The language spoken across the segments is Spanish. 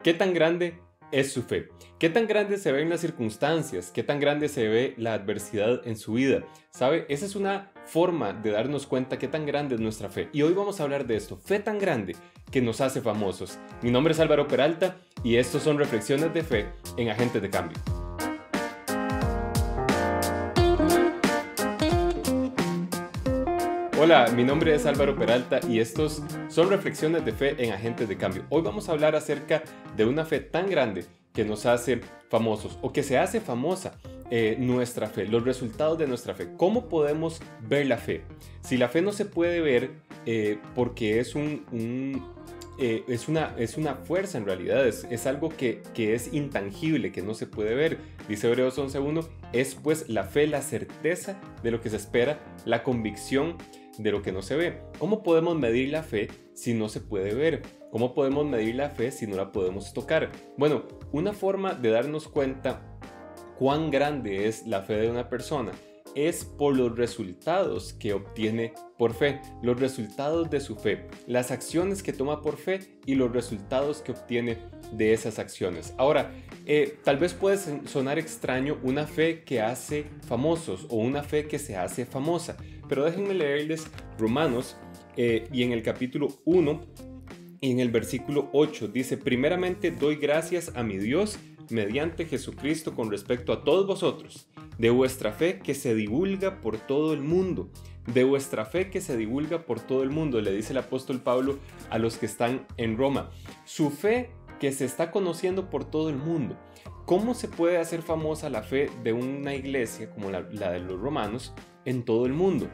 ¿Qué tan grande es su fe? ¿Qué tan grande se ven las circunstancias? ¿Qué tan grande se ve la adversidad en su vida? ¿Sabe? Esa es una forma de darnos cuenta qué tan grande es nuestra fe. Y hoy vamos a hablar de esto, fe tan grande que nos hace famosos. Mi nombre es Álvaro Peralta y estos son Reflexiones de Fe en Agentes de Cambio. Hola, mi nombre es Álvaro Peralta y estos son Reflexiones de Fe en Agentes de Cambio. Hoy vamos a hablar acerca de una fe tan grande que nos hace famosos o que se hace famosa nuestra fe, los resultados de nuestra fe. ¿Cómo podemos ver la fe? Si la fe no se puede ver porque es una fuerza en realidad, es algo que es intangible, que no se puede ver. Dice Hebreos 11:1, es pues la fe la certeza de lo que se espera, la convicción de lo que no se ve. ¿Cómo podemos medir la fe si no se puede ver? ¿Cómo podemos medir la fe si no la podemos tocar? Bueno, una forma de darnos cuenta cuán grande es la fe de una persona es por los resultados que obtiene por fe, los resultados de su fe, las acciones que toma por fe y los resultados que obtiene de esas acciones. Ahora, tal vez puede sonar extraño una fe que hace famosos o una fe que se hace famosa, pero déjenme leerles Romanos y en el capítulo 1 y en el versículo 8 dice: primeramente doy gracias a mi Dios mediante Jesucristo con respecto a todos vosotros, de vuestra fe que se divulga por todo el mundo, de vuestra fe que se divulga por todo el mundo, le dice el apóstol Pablo a los que están en Roma, su fe que se está conociendo por todo el mundo. ¿Cómo se puede hacer famosa la fe de una iglesia como la de los romanos en todo el mundo?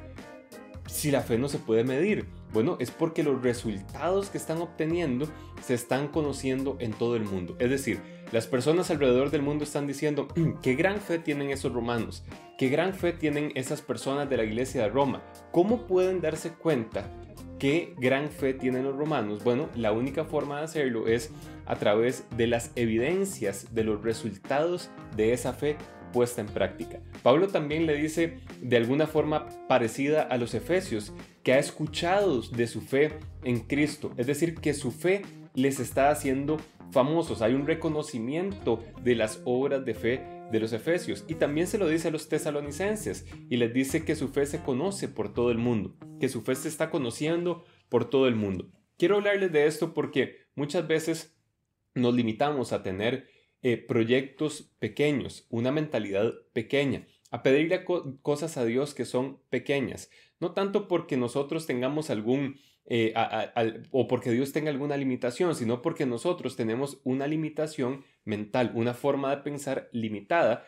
Si la fe no se puede medir, bueno, es porque los resultados que están obteniendo se están conociendo en todo el mundo. Es decir, las personas alrededor del mundo están diciendo, qué gran fe tienen esos romanos, qué gran fe tienen esas personas de la iglesia de Roma. ¿Cómo pueden darse cuenta qué gran fe tienen los romanos? Bueno, la única forma de hacerlo es a través de las evidencias de los resultados de esa fe puesta en práctica. Pablo también le dice de alguna forma parecida a los efesios que ha escuchado de su fe en Cristo, es decir, que su fe les está haciendo famosos. Hay un reconocimiento de las obras de fe de los efesios y también se lo dice a los tesalonicenses y les dice que su fe se conoce por todo el mundo, que su fe se está conociendo por todo el mundo. Quiero hablarles de esto porque muchas veces nos limitamos a tener proyectos pequeños, una mentalidad pequeña, a pedirle cosas a Dios que son pequeñas, no tanto porque nosotros tengamos o porque Dios tenga alguna limitación, sino porque nosotros tenemos una limitación mental, una forma de pensar limitada,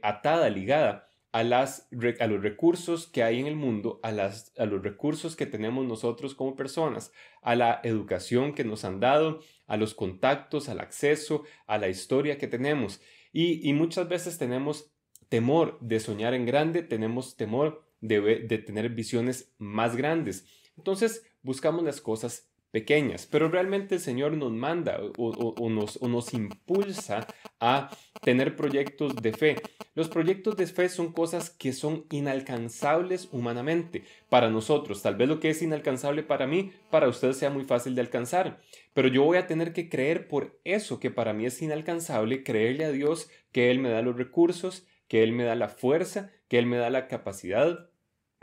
atada, ligada a los recursos que hay en el mundo, a los recursos que tenemos nosotros como personas, a la educación que nos han dado, a los contactos, al acceso, a la historia que tenemos. Y muchas veces tenemos temor de soñar en grande, tenemos temor de tener visiones más grandes. Entonces buscamos las cosas pequeñas, pero realmente el Señor nos manda o nos impulsa a tener proyectos de fe. Los proyectos de fe son cosas que son inalcanzables humanamente. Para nosotros, tal vez lo que es inalcanzable para mí, para usted sea muy fácil de alcanzar. Pero yo voy a tener que creer por eso que para mí es inalcanzable, creerle a Dios que Él me da los recursos, que Él me da la fuerza, que Él me da la capacidad,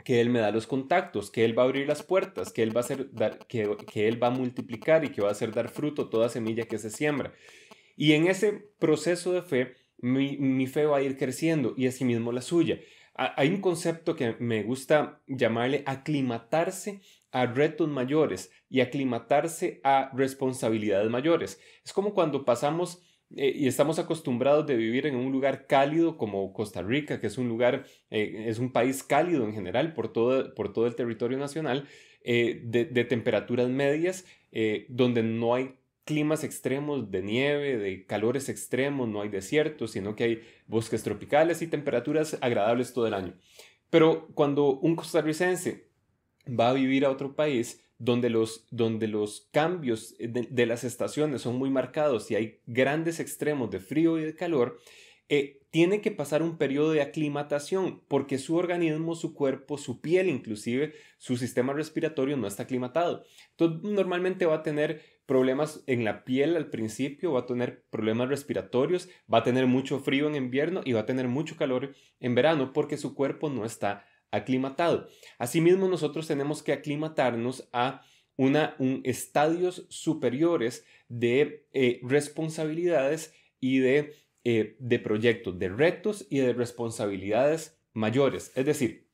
que Él me da los contactos, que Él va a abrir las puertas, que Él va a que Él va a multiplicar y que va a hacer dar fruto toda semilla que se siembra. Y en ese proceso de fe, mi fe va a ir creciendo y asimismo la suya. Hay un concepto que me gusta llamarle aclimatarse a retos mayores y aclimatarse a responsabilidades mayores. Es como cuando pasamos y estamos acostumbrados de vivir en un lugar cálido como Costa Rica, que es un lugar, es un país cálido en general por todo el territorio nacional, de temperaturas medias, donde no hay climas extremos de nieve, de calores extremos, no hay desiertos, sino que hay bosques tropicales y temperaturas agradables todo el año. Pero cuando un costarricense va a vivir a otro país donde los cambios de las estaciones son muy marcados y hay grandes extremos de frío y de calor, tiene que pasar un periodo de aclimatación porque su organismo, su cuerpo, su piel, inclusive su sistema respiratorio no está aclimatado. Entonces, normalmente va a tener problemas en la piel al principio, va a tener problemas respiratorios, va a tener mucho frío en invierno y va a tener mucho calor en verano porque su cuerpo no está aclimatado. Asimismo, nosotros tenemos que aclimatarnos a estadios superiores de responsabilidades y de proyectos, de retos y de responsabilidades mayores. Es decir,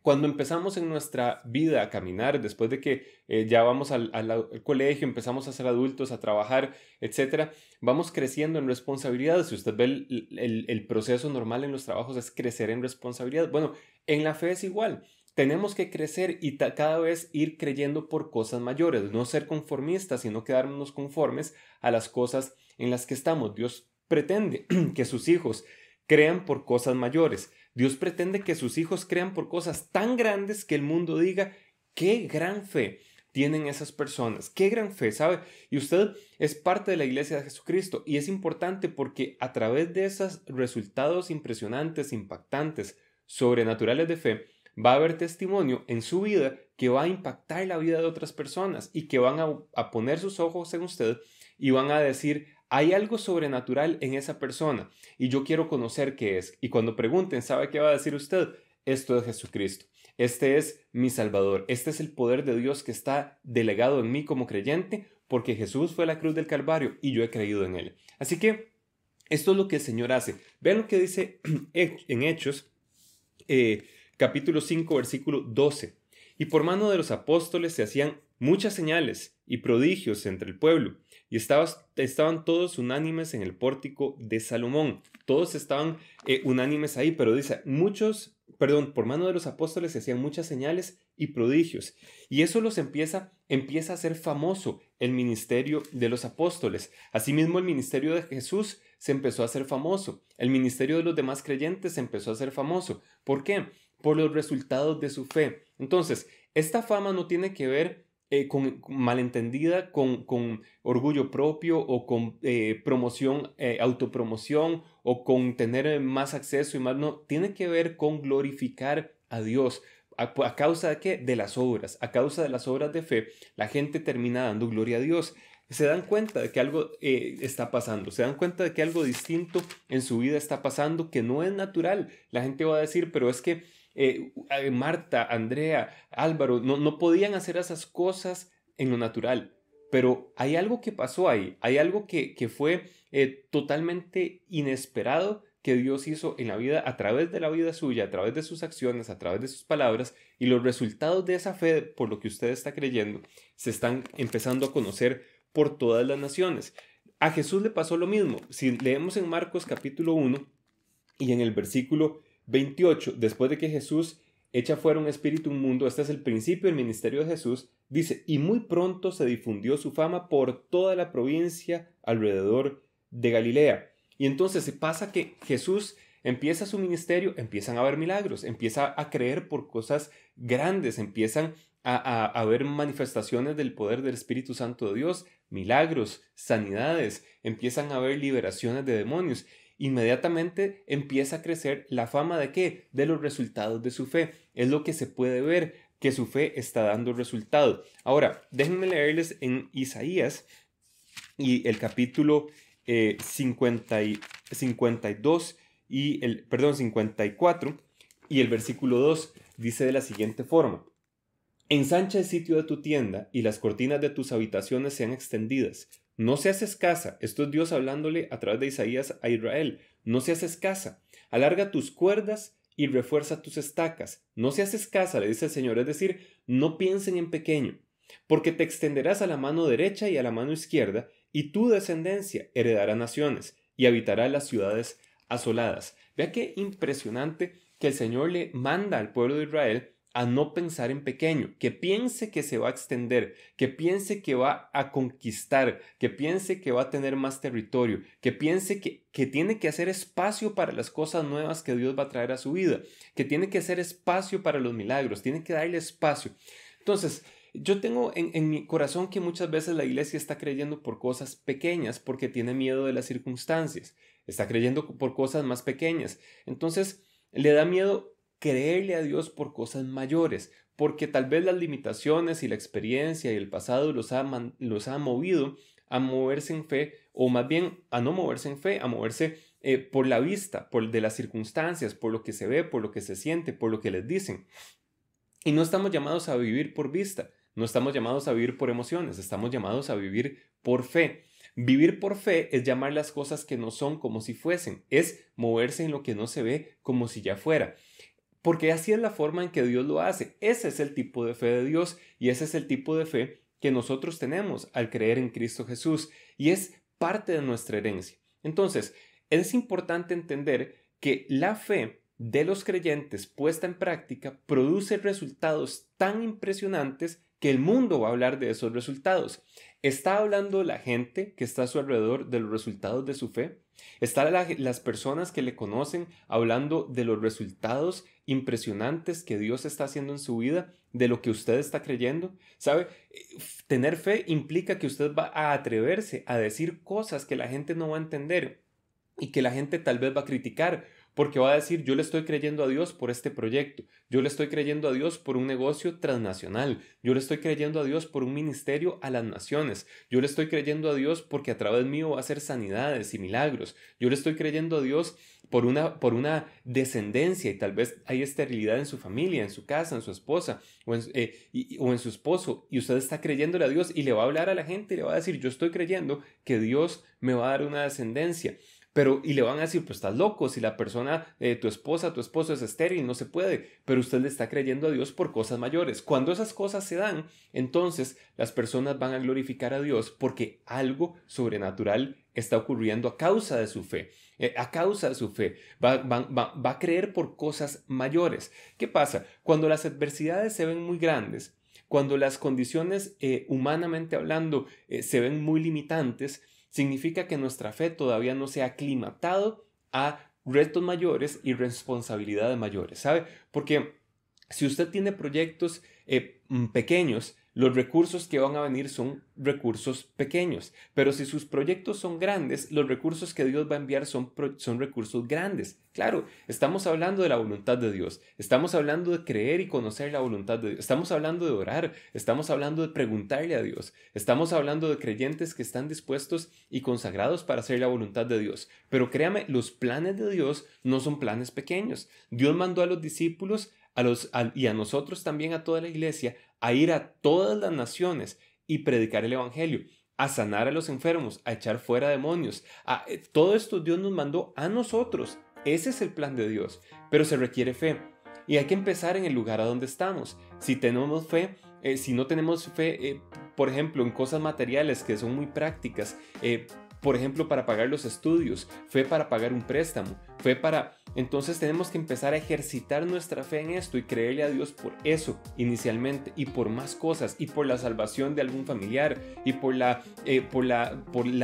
cuando empezamos en nuestra vida a caminar, después de que ya vamos al colegio, empezamos a ser adultos, a trabajar, etcétera, vamos creciendo en responsabilidades. Si usted ve el proceso normal en los trabajos es crecer en responsabilidad. Bueno, en la fe es igual. Tenemos que crecer y cada vez ir creyendo por cosas mayores, no ser conformistas, sino quedarnos conformes a las cosas en las que estamos. Dios pretende que sus hijos crean por cosas mayores. Dios pretende que sus hijos crean por cosas tan grandes que el mundo diga, qué gran fe tienen esas personas, qué gran fe, ¿sabe? Y usted es parte de la iglesia de Jesucristo y es importante porque a través de esos resultados impresionantes, impactantes, sobrenaturales de fe, va a haber testimonio en su vida que va a impactar la vida de otras personas y que van a poner sus ojos en usted y van a decir, hay algo sobrenatural en esa persona y yo quiero conocer qué es. Y cuando pregunten, ¿sabe qué va a decir usted? Esto es Jesucristo. Este es mi Salvador. Este es el poder de Dios que está delegado en mí como creyente porque Jesús fue a la cruz del Calvario y yo he creído en Él. Así que esto es lo que el Señor hace. Vean lo que dice en Hechos, capítulo 5, versículo 12. Y por mano de los apóstoles se hacían muchas señales y prodigios entre el pueblo, y estaban todos unánimes en el pórtico de Salomón. Todos estaban unánimes ahí, pero dice, por mano de los apóstoles se hacían muchas señales y prodigios. Y eso empieza a hacer famoso el ministerio de los apóstoles. Asimismo, el ministerio de Jesús se empezó a hacer famoso. El ministerio de los demás creyentes se empezó a hacer famoso. ¿Por qué? Por los resultados de su fe. Entonces, esta fama no tiene que ver malentendida con orgullo propio o con promoción, autopromoción o con tener más acceso y más, no, tiene que ver con glorificar a Dios. ¿A causa de qué? De las obras. A causa de las obras de fe, la gente termina dando gloria a Dios. Se dan cuenta de que algo está pasando, se dan cuenta de que algo distinto en su vida está pasando, que no es natural. La gente va a decir, pero es que Marta, Andrea, Álvaro, no podían hacer esas cosas en lo natural. Pero hay algo que pasó ahí, hay algo que fue totalmente inesperado que Dios hizo en la vida, a través de la vida suya, a través de sus acciones, a través de sus palabras, y los resultados de esa fe, por lo que usted está creyendo, se están empezando a conocer por todas las naciones. A Jesús le pasó lo mismo. Si leemos en Marcos capítulo 1 y en el versículo 28, después de que Jesús echa fuera un espíritu inmundo, este es el principio del ministerio de Jesús, dice, y muy pronto se difundió su fama por toda la provincia alrededor de Galilea. Y entonces se pasa que Jesús empieza su ministerio, empiezan a haber milagros, empieza a creer por cosas grandes, empiezan a ver manifestaciones del poder del Espíritu Santo de Dios, milagros, sanidades, empiezan a haber liberaciones de demonios. Inmediatamente empieza a crecer la fama de ¿qué? De los resultados de su fe. Es lo que se puede ver, que su fe está dando resultado. Ahora, déjenme leerles en Isaías y el capítulo 52 54 y el versículo 2 dice de la siguiente forma. Ensancha el sitio de tu tienda y las cortinas de tus habitaciones sean extendidas. No seas escasa. Esto es Dios hablándole a través de Isaías a Israel. No seas escasa. Alarga tus cuerdas y refuerza tus estacas. No seas escasa, le dice el Señor. Es decir, no piensen en pequeño. Porque te extenderás a la mano derecha y a la mano izquierda, y tu descendencia heredará naciones y habitará las ciudades asoladas. Vea qué impresionante que el Señor le manda al pueblo de Israel a no pensar en pequeño, que piense que se va a extender, que piense que va a conquistar, que piense que va a tener más territorio, que piense que tiene que hacer espacio para las cosas nuevas que Dios va a traer a su vida, que tiene que hacer espacio para los milagros, tiene que darle espacio. Entonces, Yo tengo en mi corazón que muchas veces la iglesia está creyendo por cosas pequeñas porque tiene miedo de las circunstancias. Está creyendo por cosas más pequeñas. Entonces, le da miedo creerle a Dios por cosas mayores, porque tal vez las limitaciones y la experiencia y el pasado los ha movido a moverse en fe, o más bien a no moverse en fe, a moverse por la vista, por de las circunstancias, por lo que se ve, por lo que se siente, por lo que les dicen. Y no estamos llamados a vivir por vista, no estamos llamados a vivir por emociones, estamos llamados a vivir por fe. Vivir por fe es llamar las cosas que no son como si fuesen, es moverse en lo que no se ve como si ya fuera. Porque así es la forma en que Dios lo hace. Ese es el tipo de fe de Dios y ese es el tipo de fe que nosotros tenemos al creer en Cristo Jesús y es parte de nuestra herencia. Entonces, es importante entender que la fe de los creyentes puesta en práctica produce resultados tan impresionantes que el mundo va a hablar de esos resultados. ¿Está hablando la gente que está a su alrededor de los resultados de su fe? ¿Están las personas que le conocen hablando de los resultados impresionantes que Dios está haciendo en su vida, de lo que usted está creyendo? ¿Sabe? Tener fe implica que usted va a atreverse a decir cosas que la gente no va a entender y que la gente tal vez va a criticar, porque va a decir, yo le estoy creyendo a Dios por este proyecto, yo le estoy creyendo a Dios por un negocio transnacional, yo le estoy creyendo a Dios por un ministerio a las naciones, yo le estoy creyendo a Dios porque a través mío va a hacer sanidades y milagros, yo le estoy creyendo a Dios por una descendencia y tal vez hay esterilidad en su familia, en su casa, en su esposa o en su esposo y usted está creyéndole a Dios y le va a hablar a la gente y le va a decir, yo estoy creyendo que Dios me va a dar una descendencia. Y le van a decir, pues estás loco, si la persona, tu esposo es estéril, no se puede, pero usted le está creyendo a Dios por cosas mayores. Cuando esas cosas se dan, entonces las personas van a glorificar a Dios porque algo sobrenatural está ocurriendo a causa de su fe. A causa de su fe, va a creer por cosas mayores. ¿Qué pasa? Cuando las adversidades se ven muy grandes, cuando las condiciones humanamente hablando se ven muy limitantes, significa que nuestra fe todavía no se ha aclimatado a retos mayores y responsabilidades mayores, ¿sabe? Porque si usted tiene proyectos pequeños, los recursos que van a venir son recursos pequeños, pero si sus proyectos son grandes, los recursos que Dios va a enviar son recursos grandes. Claro, estamos hablando de la voluntad de Dios, estamos hablando de creer y conocer la voluntad de Dios, estamos hablando de orar, estamos hablando de preguntarle a Dios, estamos hablando de creyentes que están dispuestos y consagrados para hacer la voluntad de Dios. Pero créame, los planes de Dios no son planes pequeños. Dios mandó a los discípulos y a nosotros también, a toda la iglesia, a ir a todas las naciones y predicar el evangelio, a sanar a los enfermos, a echar fuera demonios. Todo esto Dios nos mandó a nosotros. Ese es el plan de Dios, pero se requiere fe. Y hay que empezar en el lugar a donde estamos. Si tenemos fe, si no tenemos fe, por ejemplo, en cosas materiales que son muy prácticas, por ejemplo, para pagar los estudios, fe para pagar un préstamo, fe para... Entonces tenemos que empezar a ejercitar nuestra fe en esto y creerle a Dios por eso inicialmente y por más cosas y por la salvación de algún familiar y por la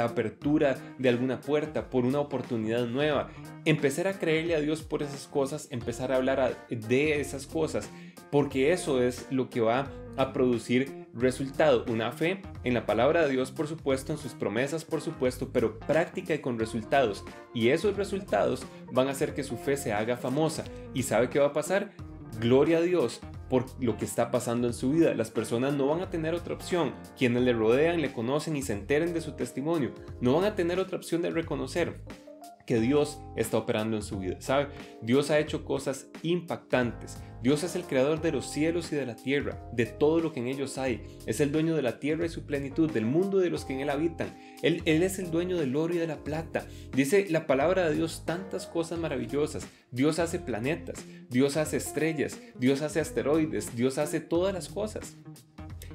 apertura de alguna puerta, por una oportunidad nueva. Empezar a creerle a Dios por esas cosas, empezar a hablar de esas cosas, porque eso es lo que va a producir resultado, una fe en la palabra de Dios, por supuesto, en sus promesas, por supuesto, pero práctica y con resultados. Y esos resultados van a hacer que su fe se haga famosa. ¿Y sabe qué va a pasar? Gloria a Dios por lo que está pasando en su vida. Las personas no van a tener otra opción. Quienes le rodean, le conocen y se enteren de su testimonio, no van a tener otra opción de reconocer que Dios está operando en su vida, ¿sabe? Dios ha hecho cosas impactantes. Dios es el creador de los cielos y de la tierra, de todo lo que en ellos hay. Es el dueño de la tierra y su plenitud, del mundo y de los que en él habitan. Él es el dueño del oro y de la plata. Dice la palabra de Dios tantas cosas maravillosas. Dios hace planetas, Dios hace estrellas, Dios hace asteroides, Dios hace todas las cosas.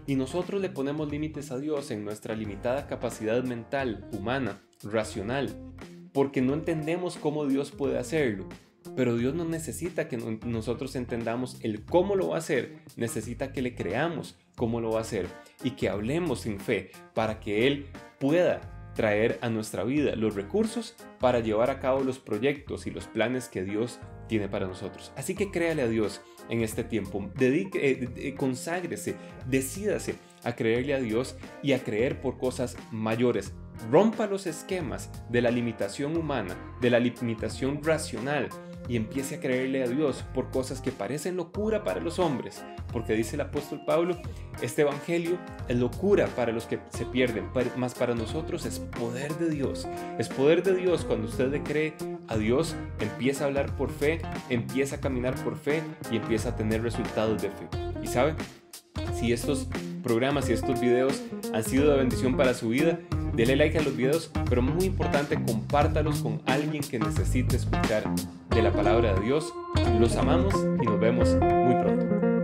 Y nosotros le ponemos límites a Dios en nuestra limitada capacidad mental, humana, racional, porque no entendemos cómo Dios puede hacerlo. Pero Dios no necesita que nosotros entendamos el cómo lo va a hacer, necesita que le creamos cómo lo va a hacer y que hablemos en fe para que Él pueda traer a nuestra vida, los recursos para llevar a cabo los proyectos y los planes que Dios tiene para nosotros. Así que créale a Dios en este tiempo, conságrese, decídase a creerle a Dios y a creer por cosas mayores. Rompa los esquemas de la limitación humana, de la limitación racional, y empiece a creerle a Dios por cosas que parecen locura para los hombres, porque dice el apóstol Pablo, este evangelio es locura para los que se pierden, mas para nosotros es poder de Dios. Es poder de Dios. Cuando usted le cree a Dios, empieza a hablar por fe, empieza a caminar por fe y empieza a tener resultados de fe. Y sabe, si estos programas y estos videos han sido de bendición para su vida, dele like a los videos, pero muy importante, compártalos con alguien que necesite escuchar de la palabra de Dios. Los amamos y nos vemos muy pronto.